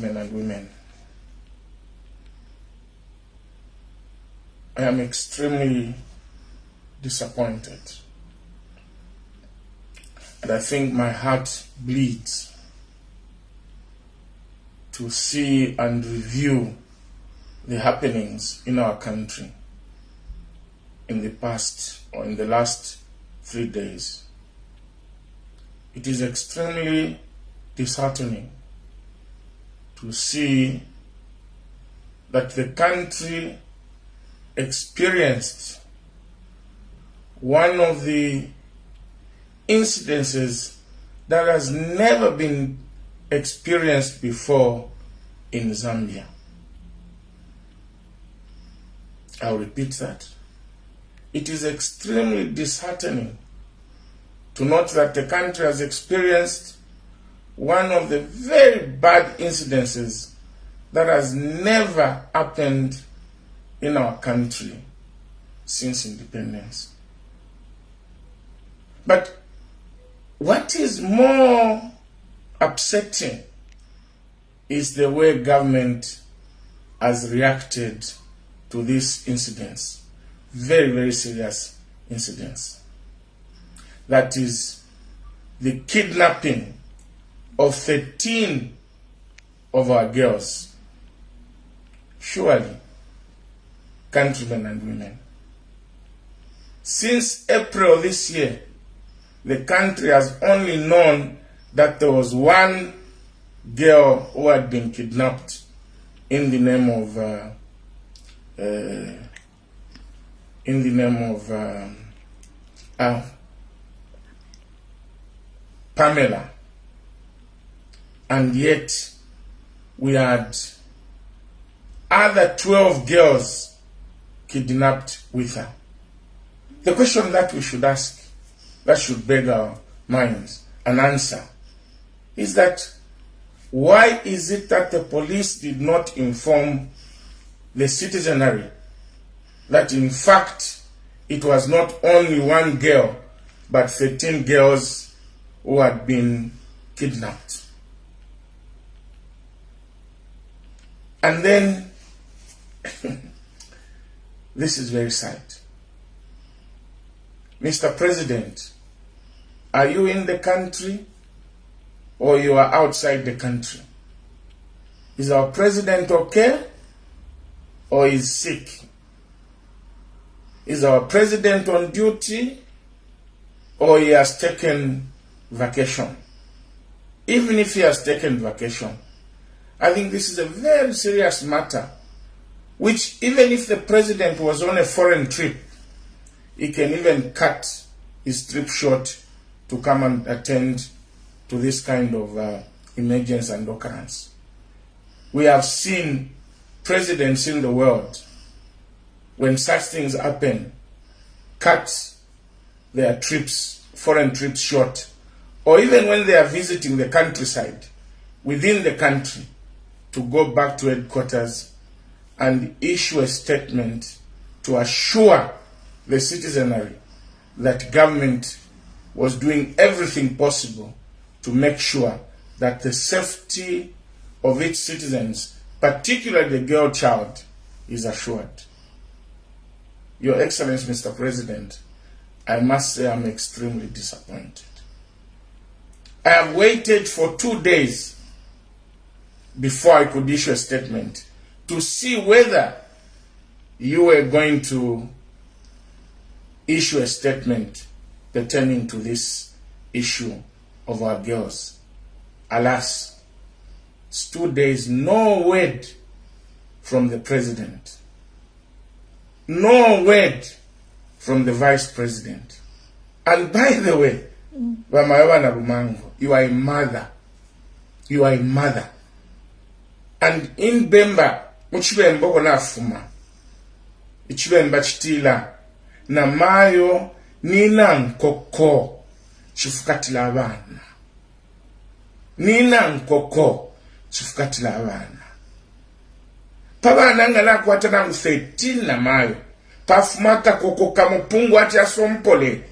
countrymen and women, I am extremely disappointed. And I think my heart bleeds to see and review the happenings in our country in the past or in the last 3 days. It is extremely disheartening to see that the country experienced one of the incidences that has never been experienced before in Zambia. I'll repeat that. It is extremely disheartening to note that the country has experienced one of the very bad incidences that has never happened in our country since independence. But what is more upsetting is the way government has reacted to these incidents. Very, very serious incidents. That is the kidnapping of 13 of our girls. Surely, countrymen and women, since April this year, the country has only known that there was one girl who had been kidnapped in the name of Pamela, and yet we had other 12 girls kidnapped with her. The question that we should ask, that should beg our minds an answer, is that why is it that the police did not inform the citizenry that in fact it was not only one girl but 13 girls who had been kidnapped? And then this is very sad. Mr. President, are you in the country or you are outside the country? Is our president okay or is sick? Is our president on duty or he has taken vacation? Even if he has taken vacation, I think this is a very serious matter, which even if the president was on a foreign trip, he can even cut his trip short to come and attend to this kind of emergency and occurrence. We have seen presidents in the world, when such things happen, cut their trips, foreign trips short, or even when they are visiting the countryside within the country, to go back to headquarters and issue a statement to assure the citizenry that government was doing everything possible to make sure that the safety of its citizens, particularly the girl child, is assured. Your Excellency, Mr. President, I must say I'm extremely disappointed. I have waited for 2 days before I could issue a statement to see whether you were going to issue a statement pertaining to this issue of our girls. Alas, it's 2 days, no word from the president, no word from the vice president. And by the way, you are a mother. You are a mother. And in Bemba, Uchibemba wana fuma. Uchibemba chitila. Na mayo nina nkoko chifukatila abana. Nina nkoko chifukatila abana. Pabana ngala kwatana mfetin na mayo. Pafumata koko kamupungu ati asompole.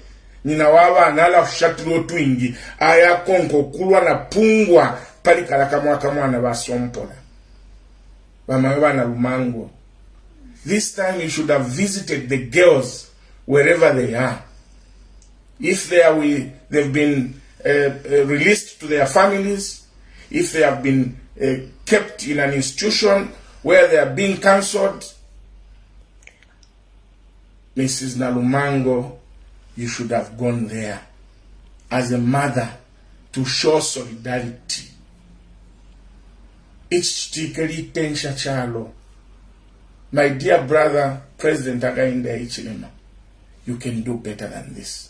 Nina wawa nala fshatulo twingi. Aya konko kulwa na pungwa palikala kamwana basompola bamabana Lumango. This time you should have visited the girls wherever they are. If they've been released to their families, if they have been kept in an institution where they are being cancelled, Mrs. Nalumango, you should have gone there as a mother to show solidarity. It's chikeli tensha chalo. My dear brother, President Againda Ichilema, you can do better than this.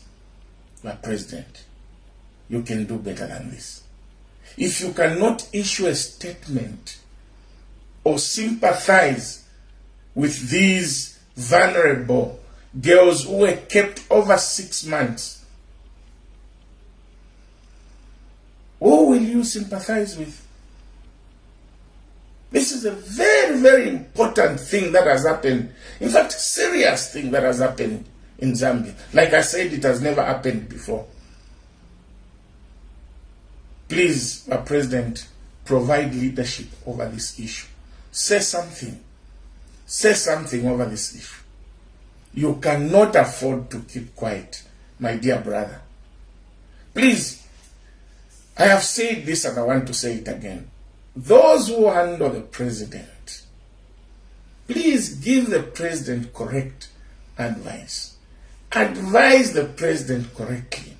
My president, you can do better than this. If you cannot issue a statement or sympathize with these vulnerable girls who were kept over 6 months, who will you sympathize with? This is a very, very important thing that has happened. In fact, serious thing that has happened in Zambia. Like I said, it has never happened before. Please, our President, provide leadership over this issue. Say something. Say something over this issue. You cannot afford to keep quiet, my dear brother. Please, I have said this and I want to say it again. Those who handle the president, please give the president correct advice. Advise the president correctly.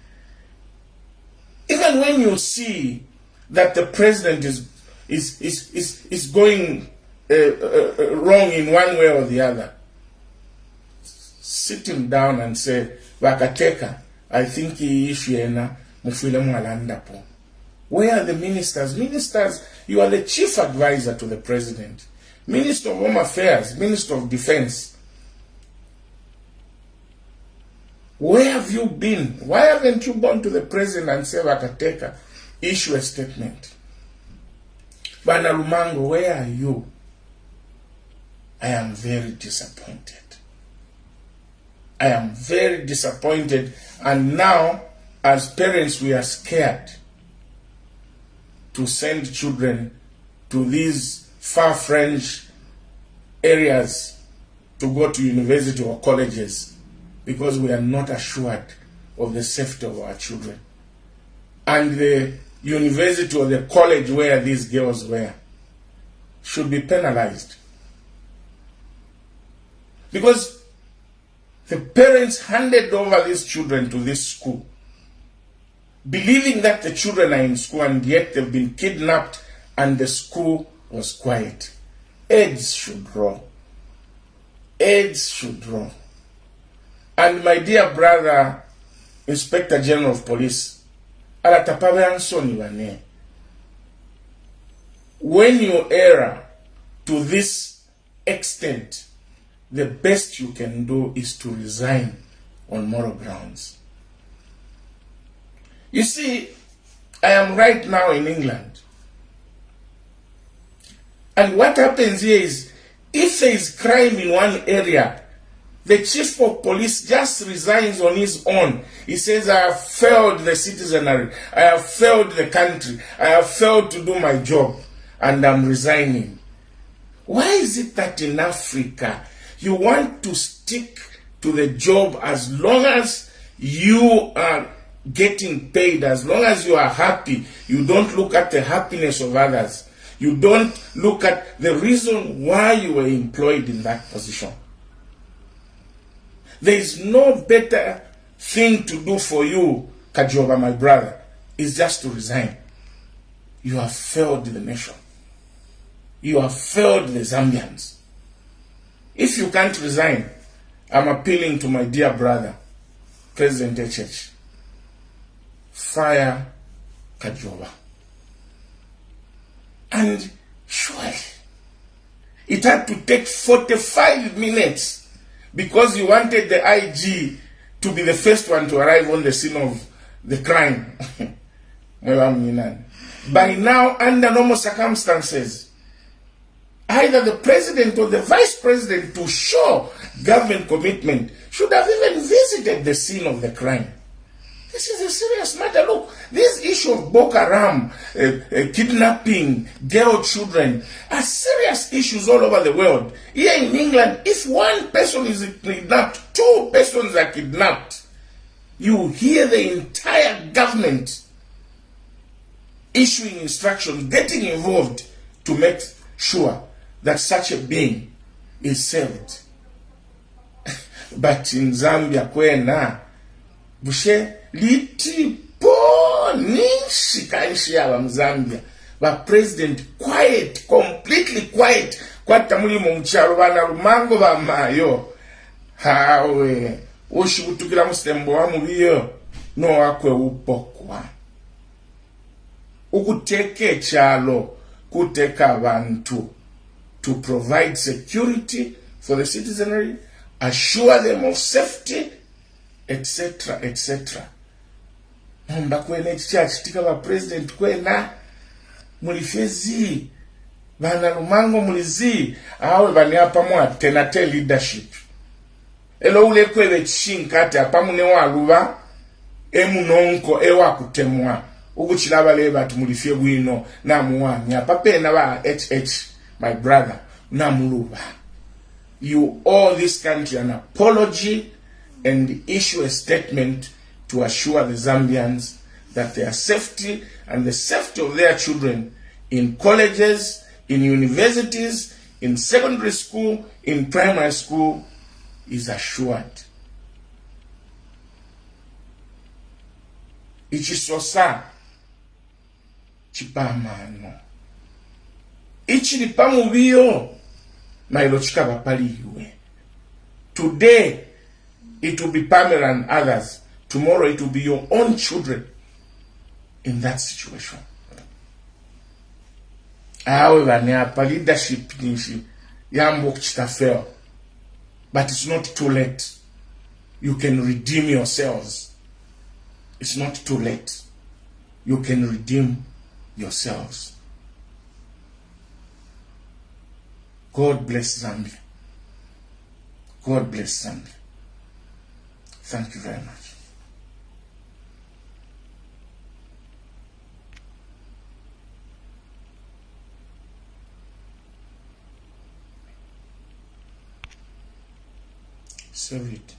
Even when you see that the president is going wrong in one way or the other, sit him down and say, Wakateka, I think he ishiena mufile mwalandapo. Where are the ministers? Ministers, you are the chief advisor to the president. Minister of Home Affairs, Minister of Defense. Where have you been? Why haven't you gone to the president and said, Wakateka, issue a statement? Bana Lumango, where are you? I am very disappointed. I am very disappointed, and now, as parents, we are scared to send children to these far-fetched areas to go to university or colleges because we are not assured of the safety of our children. And the university or the college where these girls were should be penalized. Because the parents handed over these children to this school, believing that the children are in school, and yet they've been kidnapped and the school was quiet. Heads should roll. Heads should roll. And my dear brother, Inspector General of Police, when you err to this extent, the best you can do is to resign on moral grounds. You see, I am right now in England. And what happens here is, if there is crime in one area, the chief of police just resigns on his own. He says, I have failed the citizenry. I have failed the country. I have failed to do my job. And I'm resigning. Why is it that in Africa, you want to stick to the job as long as you are getting paid, as long as you are happy? You don't look at the happiness of others. You don't look at the reason why you were employed in that position. There is no better thing to do for you, Kajoba, my brother, is just to resign. You have failed the nation. You have failed the Zambians. If you can't resign, I'm appealing to my dear brother, President Echech. Fire Kajoba. And surely, it had to take 45 minutes because you wanted the IG to be the first one to arrive on the scene of the crime. By now, under normal circumstances, either the president or the vice president, to show government commitment, should have even visited the scene of the crime. This is a serious matter. Look, this issue of Boko Haram, kidnapping, girl children, are serious issues all over the world. Here in England, if one person is kidnapped, 2 persons are kidnapped, you hear the entire government issuing instructions, getting involved to make sure that such a being is saved. But in Zambia, kwena, bushe litipo nishi aba Mzambia, ba president quiet, completely quiet, kwata mulimo mchalo bana rumango ba mayo, hawe, ushibutukila mustembo wa mubiyo, no wakwe upokwa. Ukuteke chalo, kuteka abantu, to provide security for the citizenry, assure them of safety, etc., etc. Mba kwene church tika ba president kwena mulifezi bana lumango mulizi awe bani apa mwa tenate leadership elo ule kwele chinkate apa mune waluba emunonko ewa kutemwa ukuchilaba le batu mulifye bwino na muwanya apa pena ba HH my brother na muluba. You owe this country an apology and issue a statement to assure the Zambians that their safety and the safety of their children in colleges, in universities, in secondary school, in primary school is assured. Ichisosa chipamano. Ichilipamubiyo mailo chikaba paliwe. Today it will be Pamela and others. Tomorrow it will be your own children in that situation. However, neapa leadership nishi yambo kuchita fail. But it's not too late. You can redeem yourselves. It's not too late. You can redeem yourselves. God bless Zambia. God bless Zambia. Thank you very much. Save it.